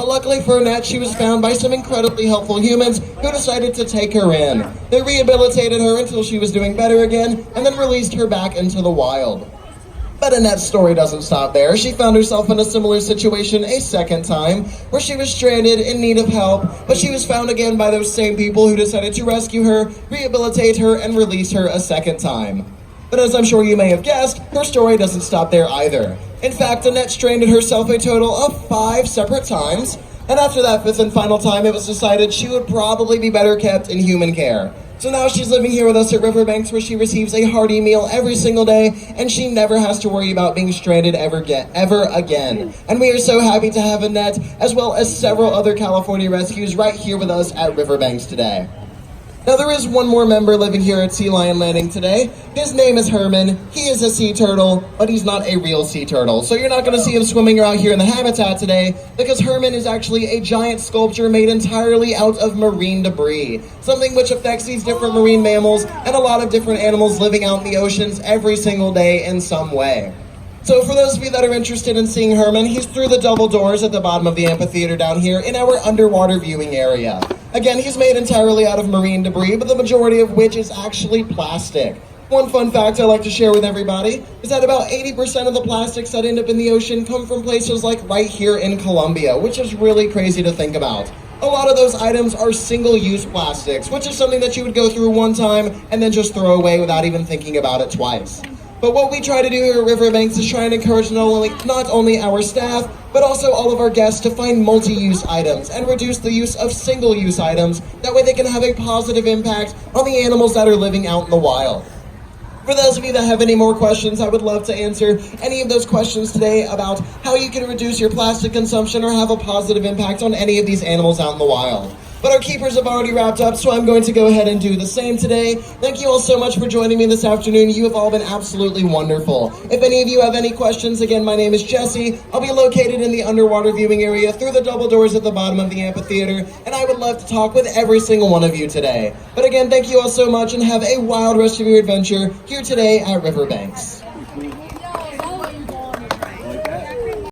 But luckily for Annette, she was found by some incredibly helpful humans who decided to take her in. They rehabilitated her until she was doing better again, and then released her back into the wild. But Annette's story doesn't stop there. She found herself in a similar situation a second time, where she was stranded in need of help, but she was found again by those same people who decided to rescue her, rehabilitate her, and release her a second time. But as I'm sure you may have guessed, her story doesn't stop there either. In fact, Annette stranded herself a total of 5 separate times, and after that 5th and final time, it was decided she would probably be better kept in human care. So now she's living here with us at Riverbanks, where she receives a hearty meal every single day, and she never has to worry about being stranded ever again. And we are so happy to have Annette, as well as several other California rescues, right here with us at Riverbanks today. Now there is one more member living here at Sea Lion Landing today. His name is Herman. He is a sea turtle, but he's not a real sea turtle. So you're not going to see him swimming around here in the habitat today, because Herman is actually a giant sculpture made entirely out of marine debris. Something which affects these different marine mammals and a lot of different animals living out in the oceans every single day in some way. So for those of you that are interested in seeing Herman, he's through the double doors at the bottom of the amphitheater down here in our underwater viewing area. Again, he's made entirely out of marine debris, but the majority of which is actually plastic. One fun fact I like to share with everybody is that about 80% of the plastics that end up in the ocean come from places like right here in Colombia, which is really crazy to think about. A lot of those items are single-use plastics, which is something that you would go through one time and then just throw away without even thinking about it twice. But what we try to do here at Riverbanks is try and encourage not only our staff, but also all of our guests to find multi-use items and reduce the use of single-use items. That way they can have a positive impact on the animals that are living out in the wild. For those of you that have any more questions, I would love to answer any of those questions today about how you can reduce your plastic consumption or have a positive impact on any of these animals out in the wild. But our keepers have already wrapped up, so I'm going to go ahead and do the same today. Thank you all so much for joining me this afternoon. You have all been absolutely wonderful. If any of you have any questions, again, my name is Jesse. I'll be located in the underwater viewing area through the double doors at the bottom of the amphitheater, and I would love to talk with every single one of you today. But again, thank you all so much, and have a wild rest of your adventure here today at Riverbanks.